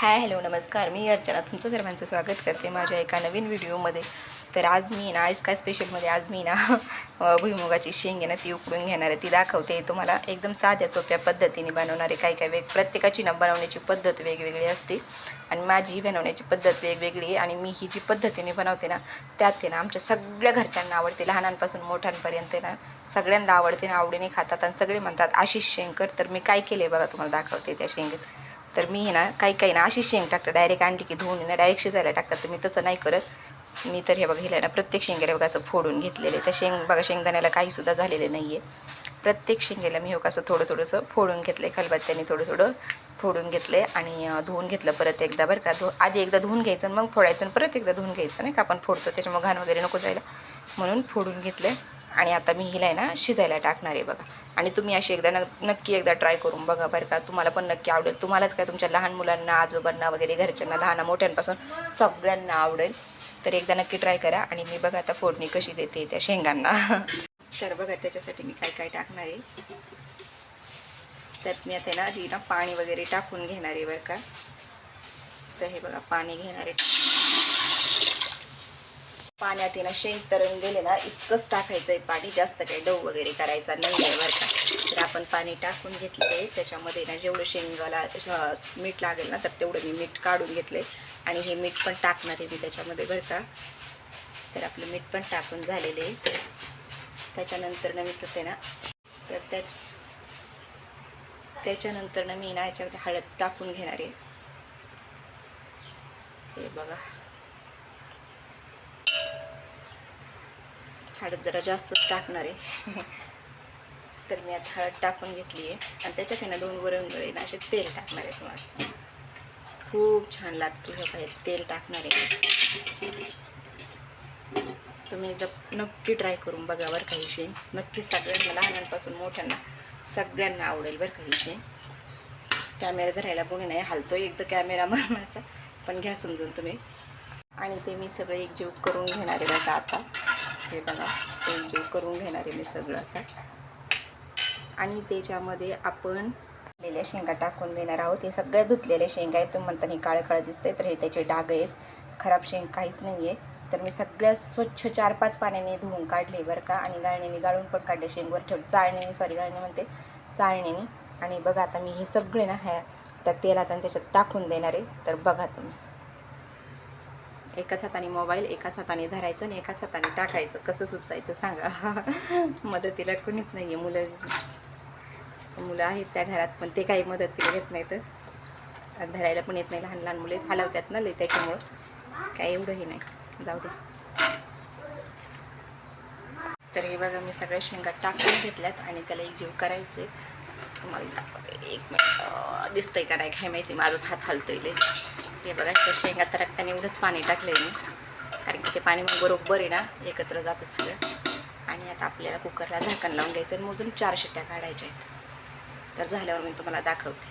Hi hello नमस्कार, मी अर्चना तुमचं सर्वांचं स्वागत करते माझ्या एका नवीन व्हिडिओमध्ये. तर आज मी ना काय स्पेशलमध्ये आज मी ना भुईमुगाची शेंग आहे ना ती उकडून घेणार आहे, ती दाखवते तुम्हाला. एकदम साध्या सोप्या पद्धतीने बनवणारे. काही प्रत्येकाची ना बनवण्याची पद्धत वेगवेगळी असते आणि माझी बनवण्याची पद्धत वेगवेगळी आहे. आणि मी ही जी पद्धतीने बनवते ना त्यात आहे ना आमच्या सगळ्या घरच्यांना आवडते, लहानांपासून मोठ्यांपर्यंत ना सगळ्यांना आवडते ना, आवडीने खातात आणि सगळे म्हणतात आशिष शेंग कर. तर मी काय केले बघा, तुम्हाला दाखवते त्या शेंगेत. तर मी ना काही ना अशी शेंग टाकतं, डायरेक्ट आणली की धुवून ना डायरेक्ट शिजायला टाकतात. तर मी तसं नाही करत. मी तर हे बघा हिला ना प्रत्येक शेंगेला बघा असं फोडून घेतलेलं आहे. तर बघा शेंगदाण्याला काहीसुद्धा झालेलं नाही आहे. प्रत्येक शेंगेला मी हे कसं थोडंसं फोडून घेतलं आहे, खलबत्त्याने थोडं फोडून घेतलं आहे आणि धुवून घेतलं परत एकदा बरं का. आधी एकदा धुवून घ्यायचं आणि मग फोडायचं आणि परत एकदा धुवून घ्यायचं, नाही का आपण फोडतो त्याच्यामुळे घाण वगैरे नको जायला म्हणून फोडून घेतलं आहे. आणि आता मी हिला आहे ना शिजायला टाकणार आहे बघा. आणि तुम्ही अशी नक्की एकदा ट्राय करून बघा बरं का, तुम्हाला पण नक्की आवडेल. तुम्हालाच काय, तुमच्या लहान मुलांना, आजोबांना वगैरे, घरच्यांना, लहान मोठ्यांपासून सगळ्यांना आवडेल. तर एकदा नक्की ट्राय करा. आणि मी बघा आता फोडणी कशी देते त्या शेंगांना. तर बघा त्याच्यासाठी मी काय टाकणार आहे. त्यात मी आता ना पाणी वगैरे टाकून घेणार आहे बरं का. तर हे बघा पाणी घेणार आहे. पाण्यात ना शेंग तळून गेले ना इतकंच टाकायचं आहे पाणी, जास्त काही डव वगैरे करायचा नाही आहे बरं का. तर आपण पाणी टाकून घेतलं आहे. त्याच्यामध्ये ना जेवढं शेंगाला मीठ लागेल ना तर तेवढं मी मीठ काढून घेतलं आहे. आणि हे मीठ पण टाकणार आहे मी त्याच्यामध्ये बरं का. तर आपलं मीठ पण टाकून झालेलं आहे. त्याच्यानंतर ना मी तसे ना तर त्याच्यानंतर ना मी ना याच्यामध्ये हळद टाकून घेणार आहे. हे बघा हळद जरा जास्तच टाकणार आहे. तर मी आता हळद टाकून घेतली आहे आणि त्याच्यात ना 2 वरंगळे ना असे तेल टाकणार आहे. तुम्हाला खूप छान लागते हे काही तेल टाकणार आहे. तुम्ही एकदा नक्की ट्राय करून बघा बरं का. ही शेंग नक्की सगळ्यांना, लहानांपासून मोठ्यांना सगळ्यांना आवडेल बरं का. ही शेंग कॅमेरा धरायला कोणी नाही, हलतोय एकदा कॅमेरा मारण्याचा, पण घ्या समजून तुम्ही. आणि ते मी सगळं एकजीव करून घेणार आहे बघा आता. हे बघा एकजीव करून घेणार आहे मी सगळं आता. आणि त्याच्यामध्ये आपण धुतलेल्या शेंगा टाकून देणार आहोत. हे सगळ्या धुतलेल्या शेंगा आहेत. तुम्ही म्हणता हे काळं दिसतंय, तर हे त्याचे डाग आहेत. खराब शेंग काहीच नाही आहे. तर मी सगळ्या स्वच्छ 4-5 पाण्याने धुवून काढले बरं का. आणि गाळणीने गाळून पण काढले, शेंगवर ठेवले, गाळणी म्हणते चाळणीने. आणि बघा आता मी हे सगळे ना त्या तेलात आणि त्याच्यात टाकून देणार आहे. तर बघा तुम्ही, एकाच हाताने मोबाईल, एकाच हाताने धरायचं आणि एकाच हाताने टाकायचं. कसं सुचायचं सांगा. मदतीला कोणीच नाही आहे. मुलं आहेत त्या घरात, पण ते काही मदतीला येत नाहीत. धरायला पण येत नाही, लहान मुले हलवतात ना लई, त्याच्यामुळं काय एवढंही नाही, जाऊ दे. तर हे बघा मी सगळ्या शेंगा टाकून घेतल्यात आणि त्याला एकजीव करायचे. तुम्हाला दाखवते, 1 मिनिट. दिसतंय का नाही काय माहिती, माझाच हात हलतोय लई. हे बघा त्या शेंगा तरकताना एवढंच पाणी टाकलं आहे मी, कारण की ते पाणी मग बरोबर आहे ना एकत्र जातं सगळं. आणि आता आपल्याला कुकरला झाकण लावून घ्यायचं आणि मोजून 4 शिट्ट्या काढायच्या आहेत. तर झाल्यावर मी तुम्हाला दाखवते.